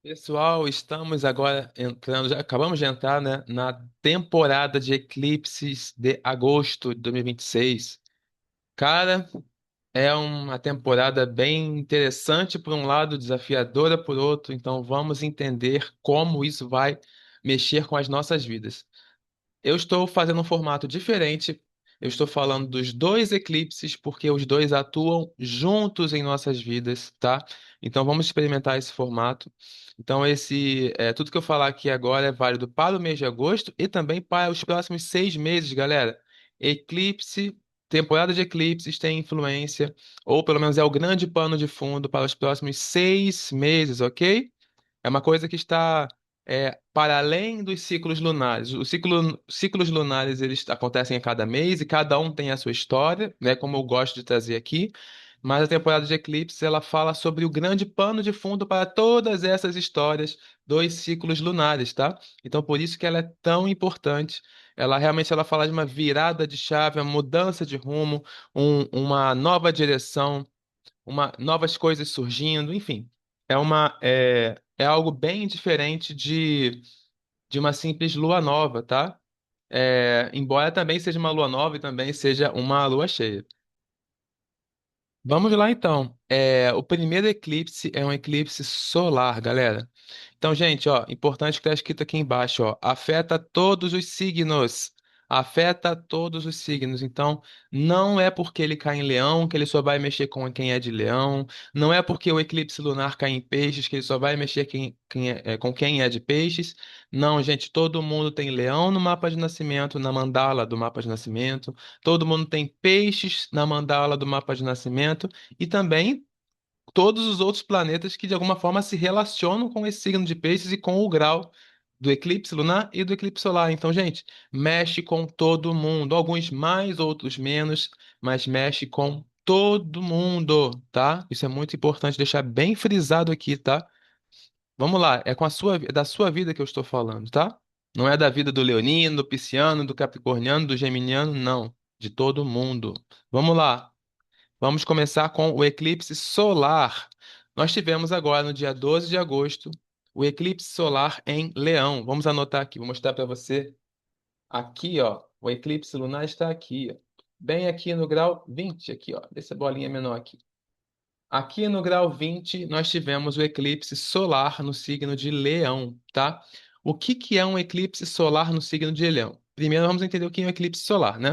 Pessoal, estamos agora entrando, já acabamos de entrar, né, na temporada de eclipses de agosto de 2026. Cara, é uma temporada bem interessante por um lado, desafiadora por outro, então vamos entender como isso vai mexer com as nossas vidas. Eu estou fazendo um formato diferente. Eu estou falando dos dois eclipses porque os dois atuam juntos em nossas vidas, tá? Então vamos experimentar esse formato. Então tudo que eu falar aqui agora é válido para o mês de agosto e também para os próximos 6 meses, galera. Eclipse, temporada de eclipses tem influência, ou pelo menos é o grande pano de fundo para os próximos 6 meses, ok? É uma coisa que está para além dos ciclos lunares. Ciclos lunares eles acontecem a cada mês e cada um tem a sua história, né? Como eu gosto de trazer aqui. Mas a temporada de eclipse ela fala sobre o grande pano de fundo para todas essas histórias dos ciclos lunares, tá? Então por isso que ela é tão importante. Ela fala de uma virada de chave, uma mudança de rumo, uma nova direção, novas coisas surgindo, enfim. É algo bem diferente de uma simples lua nova, tá? Embora também seja uma lua nova e também seja uma lua cheia. Vamos lá então. O primeiro eclipse é um eclipse solar, galera. Então, gente, ó, importante que está escrito aqui embaixo, ó, afeta todos os signos. Afeta todos os signos. Então, não é porque ele cai em Leão que ele só vai mexer com quem é de Leão. Não é porque o eclipse lunar cai em Peixes que ele só vai mexer com quem é de Peixes. Não, gente, todo mundo tem Leão no mapa de nascimento, na mandala do mapa de nascimento. Todo mundo tem Peixes na mandala do mapa de nascimento. E também todos os outros planetas que de alguma forma se relacionam com esse signo de peixes e com o grau do eclipse lunar e do eclipse solar. Então, gente, mexe com todo mundo, alguns mais, outros menos, mas mexe com todo mundo, tá? Isso é muito importante deixar bem frisado aqui, tá? Vamos lá, é da sua vida que eu estou falando, tá? Não é da vida do leonino, do pisciano, do capricorniano, do geminiano, não, de todo mundo. Vamos lá. Vamos começar com o eclipse solar. Nós tivemos agora, no dia 12 de agosto, o eclipse solar em Leão. Vamos anotar aqui, vou mostrar para você. Aqui, ó, o eclipse lunar está aqui, ó. Bem aqui no grau 20, aqui, ó. Essa bolinha menor aqui. Aqui no grau 20, nós tivemos o eclipse solar no signo de Leão, tá? O que que é um eclipse solar no signo de Leão? Primeiro, vamos entender o que é um eclipse solar, né?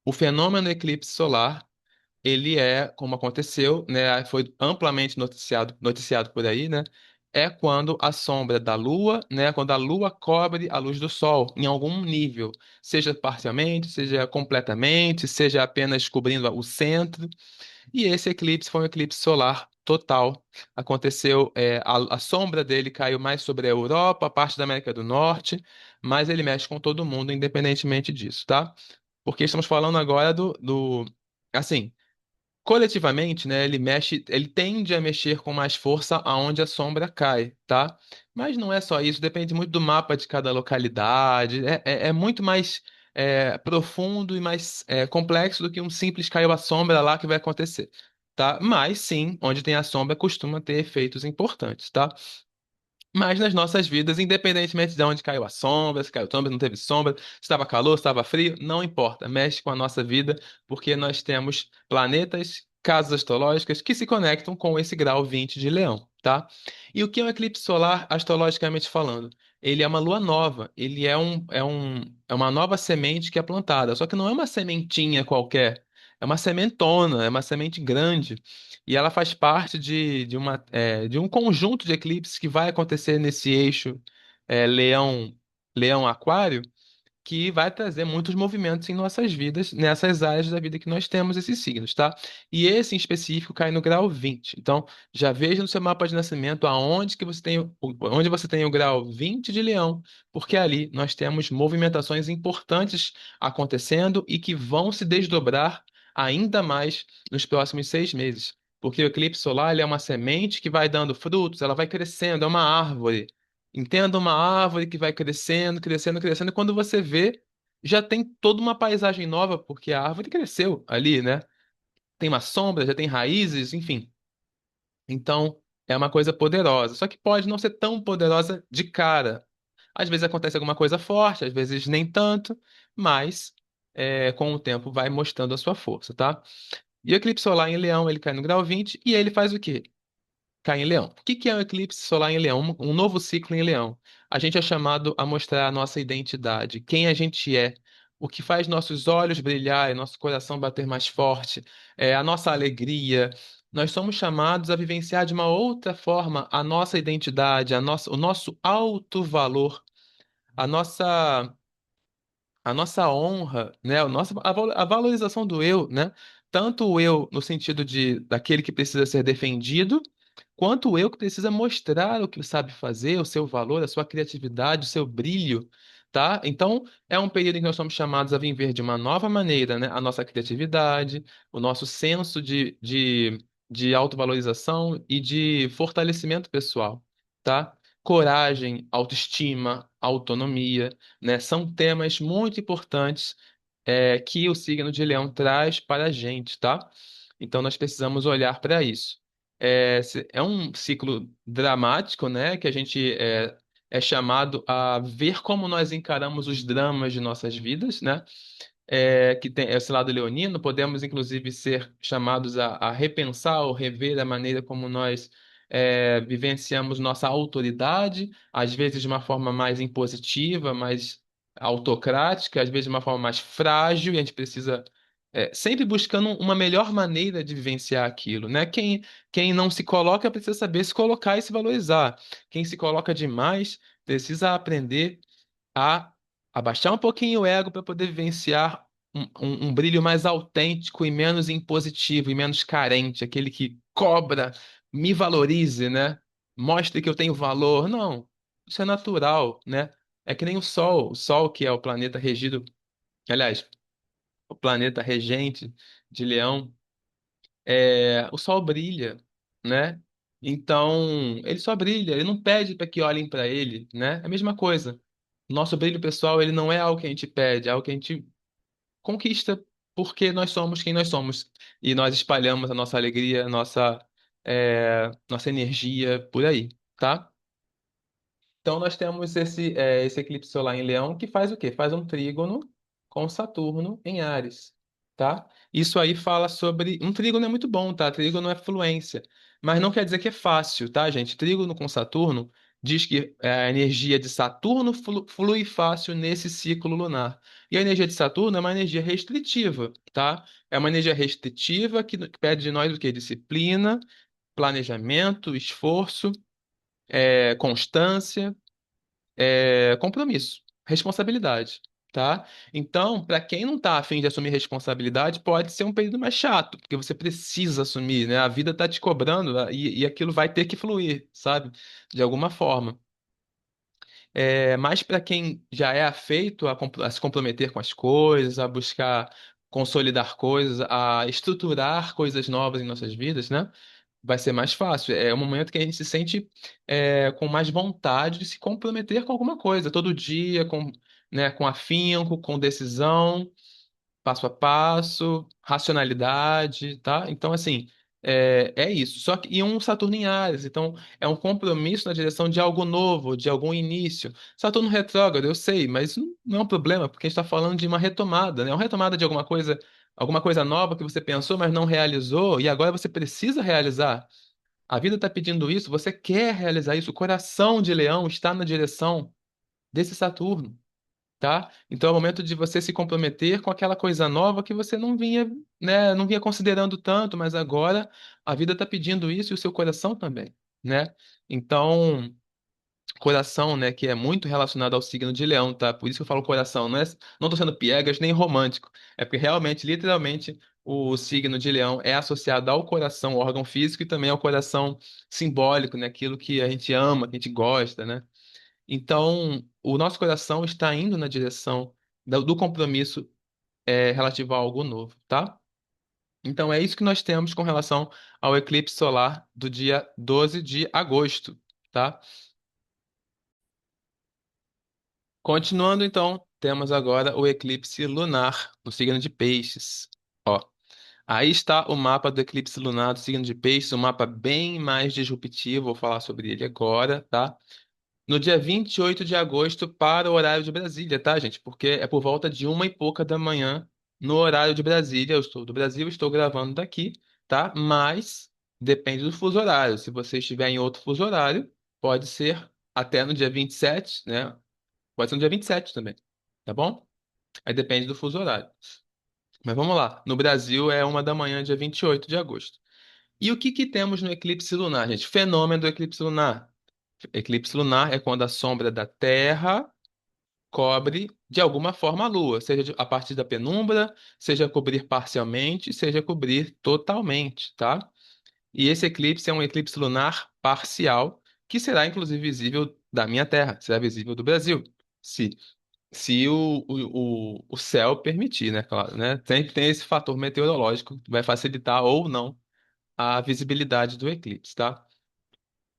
O fenômeno eclipse solar ele como aconteceu, né, foi amplamente noticiado por aí, né, é quando a sombra da Lua, né, quando a Lua cobre a luz do Sol em algum nível, seja parcialmente, seja completamente, seja apenas cobrindo o centro. E esse eclipse foi um eclipse solar total. Aconteceu, a sombra dele caiu mais sobre a Europa, a parte da América do Norte, mas ele mexe com todo mundo, independentemente disso, tá? Porque estamos falando agora assim, coletivamente, né, ele tende a mexer com mais força aonde a sombra cai, tá? Mas não é só isso, depende muito do mapa de cada localidade, é muito mais profundo e mais complexo do que um simples caiu a sombra lá que vai acontecer, tá? Mas sim, onde tem a sombra costuma ter efeitos importantes, tá? Mas nas nossas vidas, independentemente de onde caiu a sombra, se caiu sombra, não teve sombra, se estava calor, se estava frio, não importa. Mexe com a nossa vida, porque nós temos planetas, casas astrológicas que se conectam com esse grau 20 de Leão, tá? E o que é um eclipse solar, astrologicamente falando? Ele é uma lua nova, ele é uma nova semente que é plantada, só que não é uma sementinha qualquer, é uma sementona, é uma semente grande. E ela faz parte de um conjunto de eclipses que vai acontecer nesse eixo Leão, Leão-Aquário, que vai trazer muitos movimentos em nossas vidas, nessas áreas da vida que nós temos esses signos, tá? E esse em específico cai no grau 20. Então, já veja no seu mapa de nascimento aonde que você tem, onde você tem o grau 20 de Leão, porque ali nós temos movimentações importantes acontecendo e que vão se desdobrar ainda mais nos próximos 6 meses. Porque o eclipse solar ele é uma semente que vai dando frutos, ela vai crescendo, é uma árvore. Entenda uma árvore que vai crescendo, crescendo, crescendo, e quando você vê, já tem toda uma paisagem nova, porque a árvore cresceu ali, né? Tem uma sombra, já tem raízes, enfim. Então, é uma coisa poderosa, só que pode não ser tão poderosa de cara. Às vezes acontece alguma coisa forte, às vezes nem tanto, mas com o tempo vai mostrando a sua força, tá? E o eclipse solar em Leão, ele cai no grau 20 e ele faz o quê? Cai em Leão. O que que é um eclipse solar em Leão? Um novo ciclo em Leão. A gente é chamado a mostrar a nossa identidade, quem a gente é, o que faz nossos olhos brilhar e nosso coração bater mais forte, a nossa alegria. Nós somos chamados a vivenciar de uma outra forma a nossa identidade, o nosso alto valor, a nossa honra, né? A valorização do eu, né? Tanto o eu no sentido de daquele que precisa ser defendido, quanto o eu que precisa mostrar o que sabe fazer, o seu valor, a sua criatividade, o seu brilho, tá? Então, é um período em que nós somos chamados a viver de uma nova maneira, né? A nossa criatividade, o nosso senso de autovalorização e de fortalecimento pessoal, tá? Coragem, autoestima, autonomia, né? São temas muito importantes que o signo de Leão traz para a gente, tá? Então nós precisamos olhar para isso. É um ciclo dramático, né? Que a gente é chamado a ver como nós encaramos os dramas de nossas vidas, né? Que tem esse lado leonino, podemos inclusive ser chamados a repensar ou rever a maneira como nós vivenciamos nossa autoridade, às vezes de uma forma mais impositiva, mais autocrática, às vezes de uma forma mais frágil, e a gente precisa sempre buscando uma melhor maneira de vivenciar aquilo, né? Quem não se coloca precisa saber se colocar e se valorizar. Quem se coloca demais precisa aprender a abaixar um pouquinho o ego para poder vivenciar um brilho mais autêntico e menos impositivo e menos carente, aquele que cobra, me valorize, né? Mostre que eu tenho valor. Não, isso é natural, né? É que nem o Sol que é o planeta regido, aliás, o planeta regente de Leão, o Sol brilha, né? Então, ele só brilha, ele não pede para que olhem para ele, né? É a mesma coisa. Nosso brilho pessoal, ele não é algo que a gente pede, é algo que a gente conquista porque nós somos quem nós somos. E nós espalhamos a nossa alegria, nossa energia por aí, tá? Então nós temos esse eclipse solar em Leão que faz o quê? Faz um trígono com Saturno em Áries, tá? Isso aí fala sobre. Um trígono é muito bom, tá? Trígono é fluência. Mas não quer dizer que é fácil, tá, gente? Trígono com Saturno diz que a energia de Saturno flui fácil nesse ciclo lunar. E a energia de Saturno é uma energia restritiva, tá? É uma energia restritiva que pede de nós o quê? Disciplina, planejamento, esforço, constância compromisso, responsabilidade, tá? Então, para quem não tá afim de assumir responsabilidade, pode ser um período mais chato, porque você precisa assumir, né? A vida tá te cobrando e aquilo vai ter que fluir, sabe? De alguma forma. Mas para quem já é afeito a se comprometer com as coisas, a buscar consolidar coisas, a estruturar coisas novas em nossas vidas, né? Vai ser mais fácil. É um momento que a gente se sente com mais vontade de se comprometer com alguma coisa, todo dia, com afinco, com decisão, passo a passo, racionalidade, tá? Então, assim, é isso. Só que, e um Saturno em Áries, então é um compromisso na direção de algo novo, de algum início. Saturno retrógrado, eu sei, mas isso não é um problema, porque a gente está falando de uma retomada, né? Uma retomada de alguma coisa nova que você pensou, mas não realizou, e agora você precisa realizar. A vida está pedindo isso, você quer realizar isso. O coração de Leão está na direção desse Saturno, tá? Então é o momento de você se comprometer com aquela coisa nova que você não vinha, né, não vinha considerando tanto, mas agora a vida está pedindo isso e o seu coração também, né? Então, coração, né, que é muito relacionado ao signo de Leão, tá? Por isso que eu falo coração, não tô sendo piegas nem romântico, é porque realmente, literalmente, o signo de Leão é associado ao coração, o órgão físico, e também ao coração simbólico, né, aquilo que a gente ama, que a gente gosta, né? Então, o nosso coração está indo na direção do compromisso relativo a algo novo, tá? Então, é isso que nós temos com relação ao eclipse solar do dia 12 de agosto, tá? Continuando, então, temos agora o eclipse lunar no signo de Peixes. Ó, Aí está o mapa do eclipse lunar do signo de Peixes, um mapa bem mais disruptivo, vou falar sobre ele agora, tá? No dia 28 de agosto, para o horário de Brasília, tá, gente? Porque é por volta de 1h pouca da manhã, no horário de Brasília. Eu estou do Brasil, estou gravando daqui, tá? Mas depende do fuso horário. Se você estiver em outro fuso horário, pode ser até no dia 27, né? Pode ser no dia 27 também, tá bom? Aí depende do fuso horário. Mas vamos lá. No Brasil é 1 da manhã, dia 28 de agosto. E o que que temos no eclipse lunar, gente? Fenômeno do eclipse lunar. Eclipse lunar é quando a sombra da Terra cobre de alguma forma a Lua, seja a partir da penumbra, seja cobrir parcialmente, seja cobrir totalmente, tá? E esse eclipse é um eclipse lunar parcial, que será inclusive visível da minha Terra, será visível do Brasil, se se o céu permitir, né? Claro, né? Sempre tem esse fator meteorológico que vai facilitar ou não a visibilidade do eclipse, tá?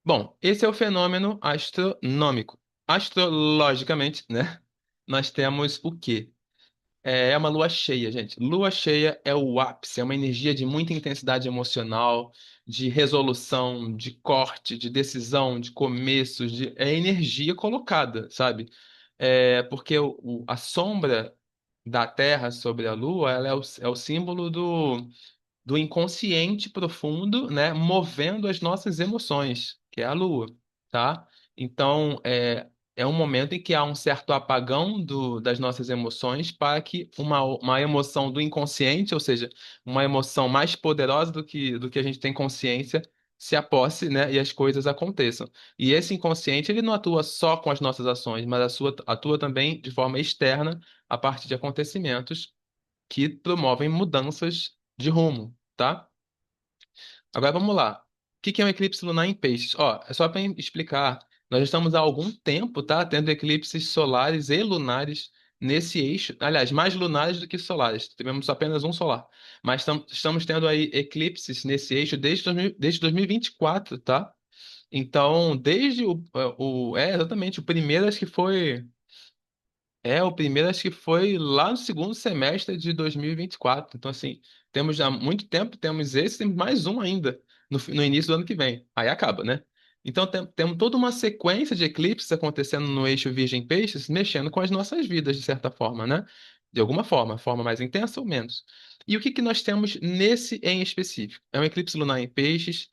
Bom, esse é o fenômeno astronômico. Astrologicamente, né? Nós temos o quê? É uma lua cheia, gente. Lua cheia é o ápice, é uma energia de muita intensidade emocional, de resolução, de corte, de decisão, de começos, é energia colocada, sabe? Porque a sombra da Terra sobre a Lua, ela é o símbolo do inconsciente profundo, né, movendo as nossas emoções, que é a Lua, tá? Então, é um momento em que há um certo apagão das nossas emoções para que uma emoção do inconsciente, ou seja, uma emoção mais poderosa do que a gente tem consciência, se aposse, né, e as coisas aconteçam. E esse inconsciente, ele não atua só com as nossas ações, mas atua também de forma externa a partir de acontecimentos que promovem mudanças de rumo, tá? Agora vamos lá. O que que é um eclipse lunar em peixes? Ó, é só para explicar. Nós estamos há algum tempo, tá, tendo eclipses solares e lunares nesse eixo. Aliás, mais lunares do que solares. Tivemos apenas um solar. Mas estamos tendo aí eclipses nesse eixo desde 2024, tá? Então, desde exatamente, o primeiro acho que foi. O primeiro acho que foi lá no segundo semestre de 2024. Então, assim, temos há muito tempo, temos esse, temos mais um ainda no início do ano que vem. Aí acaba, né? Então, temos toda uma sequência de eclipses acontecendo no eixo Virgem-Peixes, mexendo com as nossas vidas, de certa forma, né? De alguma forma mais intensa ou menos. E o que que nós temos nesse em específico? É um eclipse lunar em Peixes.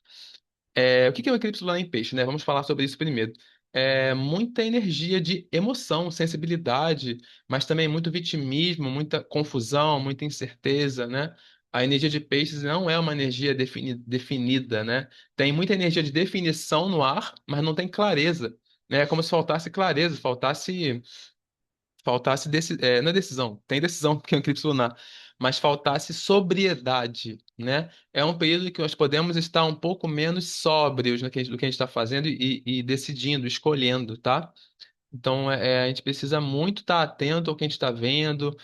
O que que é um eclipse lunar em peixe, né? Vamos falar sobre isso primeiro. É muita energia de emoção, sensibilidade, mas também muito vitimismo, muita confusão, muita incerteza, né? A energia de peixes não é uma energia definida, né? Tem muita energia de definição no ar, mas não tem clareza, né? É como se faltasse clareza, não é decisão, tem decisão porque é um eclipse lunar, mas faltasse sobriedade, né? É um período que nós podemos estar um pouco menos sóbrios do que a gente está fazendo e decidindo, escolhendo, tá? Então, a gente precisa muito estar atento ao que a gente está vendo,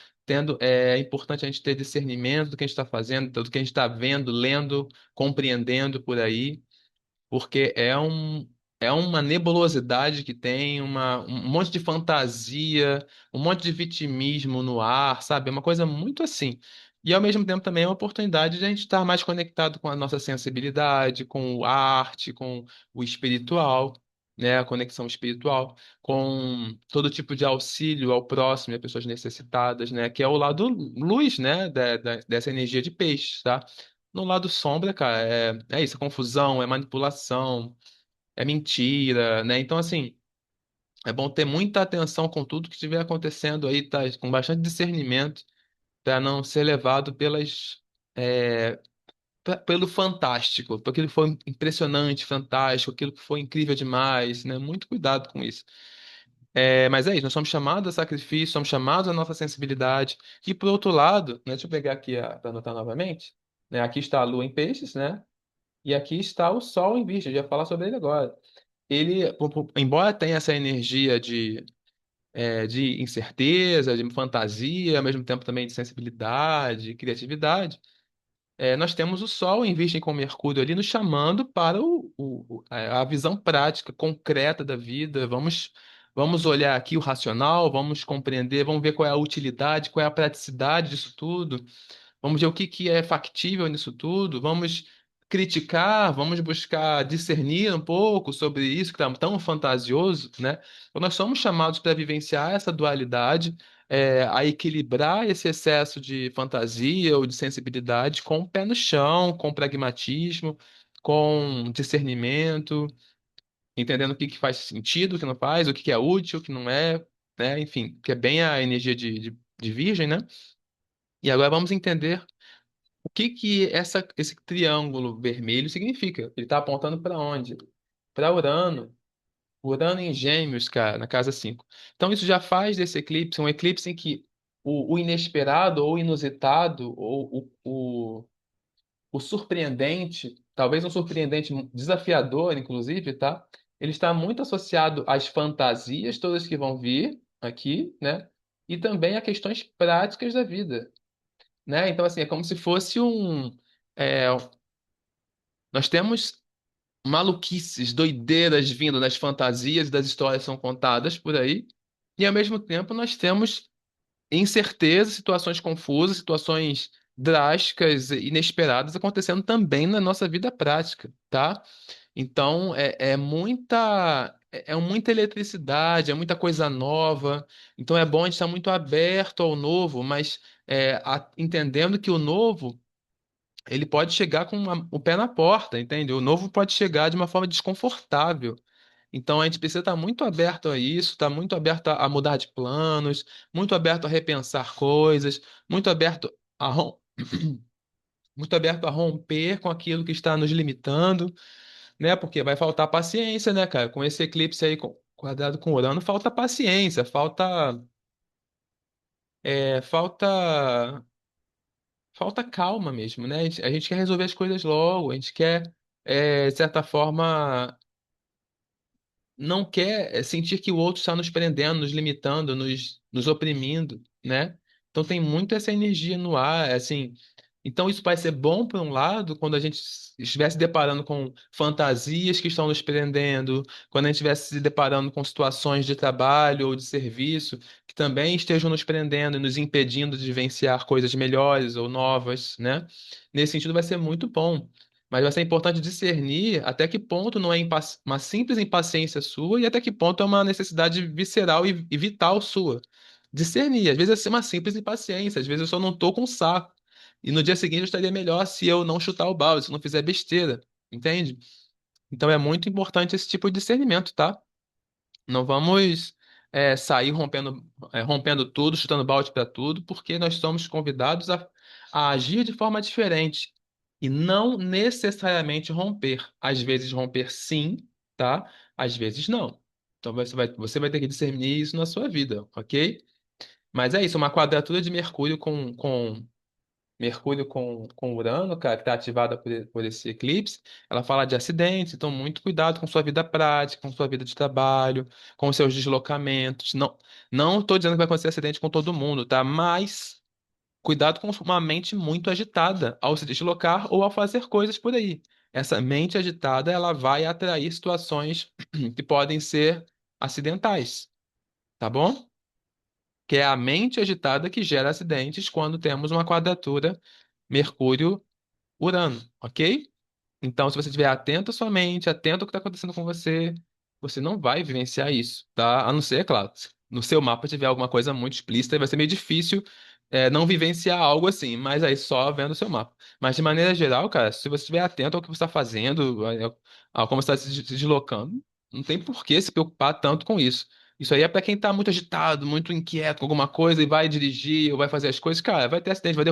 é importante a gente ter discernimento do que a gente está fazendo, do que a gente está vendo, lendo, compreendendo por aí porque é uma nebulosidade que tem um monte de fantasia, um monte de vitimismo no ar, sabe? É uma coisa muito assim. E ao mesmo tempo também é uma oportunidade de a gente estar mais conectado com a nossa sensibilidade, com a arte, com o espiritual, né? A conexão espiritual, com todo tipo de auxílio ao próximo e a pessoas necessitadas, né? Que é o lado luz, né? Dessa energia de peixe, tá? No lado sombra, cara, é isso, é confusão, é manipulação, é mentira, né? Então, assim, é bom ter muita atenção com tudo que estiver acontecendo aí, tá? Com bastante discernimento, para não ser levado é, pelo fantástico, por aquilo que foi impressionante, fantástico, aquilo que foi incrível demais, né? Muito cuidado com isso. Mas é isso, nós somos chamados a sacrifício, somos chamados à nossa sensibilidade. E por outro lado, né, deixa eu pegar aqui para anotar novamente, né? Aqui está a lua em peixes, né? E aqui está o Sol em Virgem, eu ia falar sobre ele agora. Ele, embora tenha essa energia de incerteza, de fantasia, ao mesmo tempo também de sensibilidade, criatividade, nós temos o Sol em Virgem com Mercúrio ali nos chamando para a visão prática, concreta da vida. Vamos olhar aqui o racional, vamos compreender, vamos ver qual é a utilidade, qual é a praticidade disso tudo. vamos ver o que que é factível nisso tudo, vamos criticar, vamos buscar discernir um pouco sobre isso que está tão fantasioso, né? Então, nós somos chamados para vivenciar essa dualidade, a equilibrar esse excesso de fantasia ou de sensibilidade com o pé no chão, com pragmatismo, com discernimento, entendendo o que que faz sentido, o que não faz, o que que é útil, o que não é, né? Enfim, que é bem a energia de Virgem, né? E agora vamos entender o que que esse triângulo vermelho significa. Ele está apontando para onde? Para Urano. Urano em Gêmeos, cara, na casa 5. Então isso já faz desse eclipse um eclipse em que o inesperado ou inusitado ou o surpreendente, talvez um surpreendente desafiador, inclusive, tá? Ele está muito associado às fantasias todas que vão vir aqui, né? E também a questões práticas da vida, né? Então, assim, é como se fosse é, nós temos maluquices, doideiras vindo das fantasias e das histórias que são contadas por aí, e ao mesmo tempo nós temos incertezas, situações confusas, situações drásticas, e inesperadas acontecendo também na nossa vida prática, tá? Então é muita eletricidade, é muita coisa nova. Então é bom a gente estar muito aberto ao novo, mas entendendo que o novo ele pode chegar com o pé na porta, entende? O novo pode chegar de uma forma desconfortável. Então a gente precisa estar muito aberto a isso, estar muito aberto a mudar de planos, muito aberto a repensar coisas, muito aberto a, muito aberto a romper com aquilo que está nos limitando, né? Porque vai faltar paciência, né, cara? Com esse eclipse aí quadrado com Urano, falta paciência, falta calma mesmo, né? A gente quer resolver as coisas logo, a gente quer, de certa forma, não quer sentir que o outro está nos prendendo, nos limitando, nos oprimindo, né? Então tem muito essa energia no ar, assim. Então isso vai ser bom por um lado, quando a gente estiver se deparando com fantasias que estão nos prendendo, quando a gente estiver se deparando com situações de trabalho ou de serviço que também estejam nos prendendo e nos impedindo de vivenciar coisas melhores ou novas, né? Nesse sentido vai ser muito bom. Mas vai ser importante discernir até que ponto não é uma simples impaciência sua e até que ponto é uma necessidade visceral e vital sua. Discernir. Às vezes é uma simples impaciência, às vezes eu só não tô com saco. E no dia seguinte eu estaria melhor se eu não chutar o balde, se eu não fizer besteira. Entende? Então é muito importante esse tipo de discernimento, tá? Não vamos sair rompendo tudo, chutando balde para tudo, porque nós somos convidados a agir de forma diferente e não necessariamente romper. Às vezes romper sim, tá? Às vezes não. Então você vai ter que discernir isso na sua vida, ok? Mas é isso, uma quadratura de Mercúrio com Urano, cara, que está ativada por esse eclipse, ela fala de acidentes, então muito cuidado com sua vida prática, com sua vida de trabalho, com seus deslocamentos. Não estou dizendo que vai acontecer acidente com todo mundo, tá? Mas cuidado com uma mente muito agitada ao se deslocar ou ao fazer coisas por aí. Essa mente agitada, ela vai atrair situações que podem ser acidentais, tá bom? Que é a mente agitada que gera acidentes quando temos uma quadratura Mercúrio-Urano, ok? Então, se você estiver atento à sua mente, atento ao que está acontecendo com você, você não vai vivenciar isso, tá? A não ser, é claro, se no seu mapa tiver alguma coisa muito explícita, vai ser meio difícil não vivenciar algo assim, mas aí só vendo o seu mapa. Mas de maneira geral, cara, se você estiver atento ao que você está fazendo, ao como você está se deslocando, não tem por que se preocupar tanto com isso. Isso aí é para quem tá muito agitado, muito inquieto com alguma coisa e vai dirigir ou vai fazer as coisas, cara, vai ter acidente, vai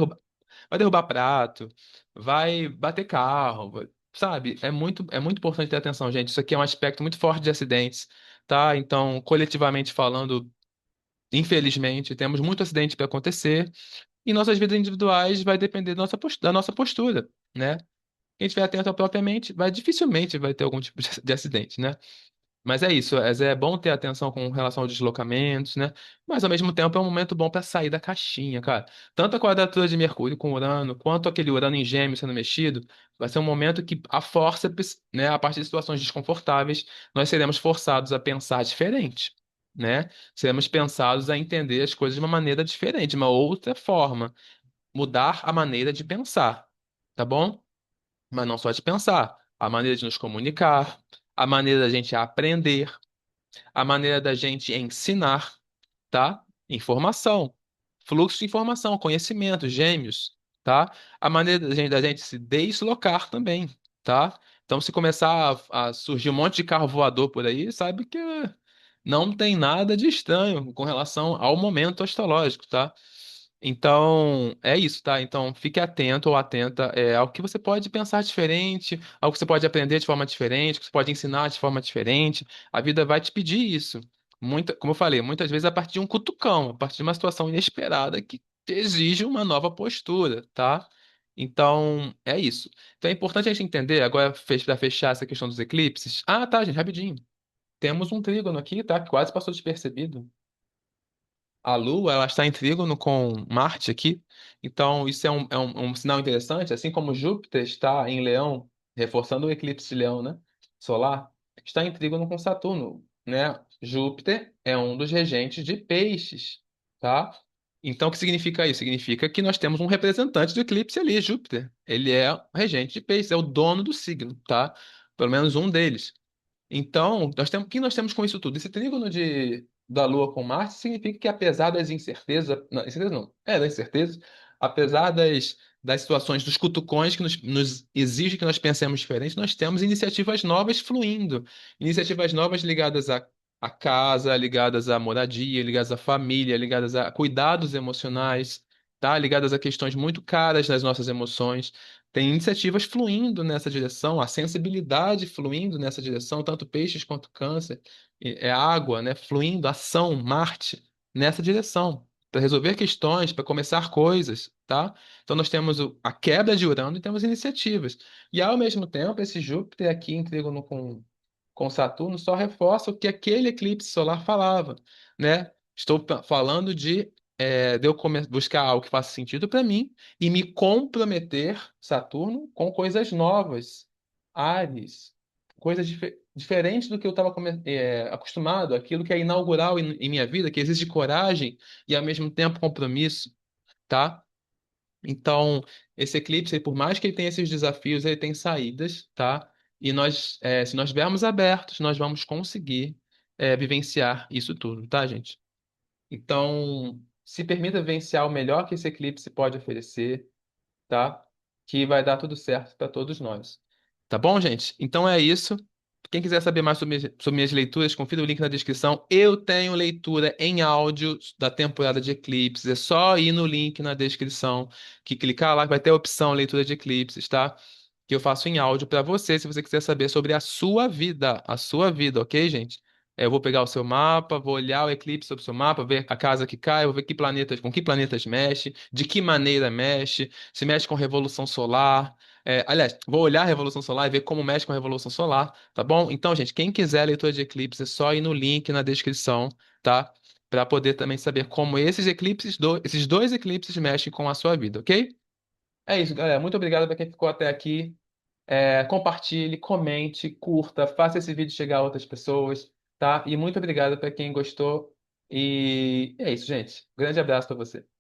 derrubar prato, vai bater carro, sabe? É muito importante ter atenção, gente. Isso aqui é um aspecto muito forte de acidentes, tá? Então, coletivamente falando, infelizmente, temos muito acidente para acontecer e nossas vidas individuais vai depender da nossa postura, né? Quem estiver atento à própria mente, dificilmente vai ter algum tipo de acidente, né? Mas é isso, é bom ter atenção com relação aos deslocamentos, né? Mas ao mesmo tempo é um momento bom para sair da caixinha, cara. Tanto a quadratura de Mercúrio com Urano, quanto aquele Urano em Gêmeos sendo mexido, vai ser um momento que a força, né, a partir de situações desconfortáveis, nós seremos forçados a pensar diferente, né? Seremos pensados a entender as coisas de uma maneira diferente, de uma outra forma. mudar a maneira de pensar, tá bom? Mas não só de pensar, a maneira de nos comunicar, a maneira da gente aprender, a maneira da gente ensinar, tá? Informação, fluxo de informação, conhecimento, gêmeos, tá? A maneira da gente se deslocar também, tá? Então, se começar a surgir um monte de carro voador por aí, sabe que não tem nada de estranho com relação ao momento astrológico, tá? Então, é isso, tá? Então, fique atento ou atenta ao que você pode pensar diferente, ao que você pode aprender de forma diferente, que você pode ensinar de forma diferente. A vida vai te pedir isso. Como eu falei, muitas vezes a partir de um cutucão, a partir de uma situação inesperada que te exige uma nova postura, tá? Então, é isso. Então, é importante a gente entender, agora, para fechar essa questão dos eclipses. Ah, tá, gente, rapidinho. Temos um trígono aqui, tá? Que quase passou despercebido. A Lua, ela está em trígono com Marte aqui, então isso é um sinal interessante, assim como Júpiter está em Leão, reforçando o eclipse de Leão, né? Solar, está em trígono com Saturno, né? Júpiter é um dos regentes de Peixes, tá? Então, o que significa isso? Significa que nós temos um representante do eclipse ali, Júpiter. Ele é o regente de Peixes, é o dono do signo, tá? Pelo menos um deles. Então, o que nós temos com isso tudo? Esse trígono da Lua com Marte significa que, apesar das incertezas, não, incertezas não, das incertezas, apesar das situações, dos cutucões que nos exigem que nós pensemos diferente, nós temos iniciativas novas fluindo. Iniciativas novas ligadas à casa, ligadas à moradia, ligadas à família, ligadas a cuidados emocionais, tá? Ligadas a questões muito caras das nossas emoções. Tem iniciativas fluindo nessa direção, a sensibilidade fluindo nessa direção, tanto peixes quanto câncer, é água, né, fluindo, ação, Marte, nessa direção, para resolver questões, para começar coisas, tá? Então nós temos a quebra de Urano e temos iniciativas. E ao mesmo tempo, esse Júpiter aqui em trígono com Saturno só reforça o que aquele eclipse solar falava, né? Estou falando de eu buscar algo que faça sentido para mim e me comprometer, Saturno, com coisas novas, Ares, coisas diferentes do que eu estava acostumado, aquilo que é inaugural em minha vida, que exige coragem e ao mesmo tempo compromisso, tá? Então, esse eclipse, por mais que ele tenha esses desafios, ele tem saídas, tá? E se nós estivermos abertos, nós vamos conseguir vivenciar isso tudo, tá, gente? Então, se permita vivenciar o melhor que esse eclipse pode oferecer, tá? Que vai dar tudo certo para todos nós. Tá bom, gente? Então é isso. Quem quiser saber mais sobre minhas leituras, confira o link na descrição. Eu tenho leitura em áudio da temporada de eclipses. É só ir no link na descrição, que clicar lá que vai ter a opção leitura de eclipses, tá? Que eu faço em áudio para você, se você quiser saber sobre a sua vida, ok, gente? Eu vou pegar o seu mapa, vou olhar o eclipse sobre o seu mapa, ver a casa que cai, vou ver com que planetas mexe, de que maneira mexe, se mexe com revolução solar. Aliás, vou olhar a Revolução Solar e ver como mexe com a Revolução Solar, tá bom? Então, gente, quem quiser leitura de eclipse, é só ir no link na descrição, tá? Para poder também saber como esses dois eclipses mexem com a sua vida, ok? É isso, galera. Muito obrigado para quem ficou até aqui. Compartilhe, comente, curta, faça esse vídeo chegar a outras pessoas, tá? E muito obrigado para quem gostou. E é isso, gente. Grande abraço para você.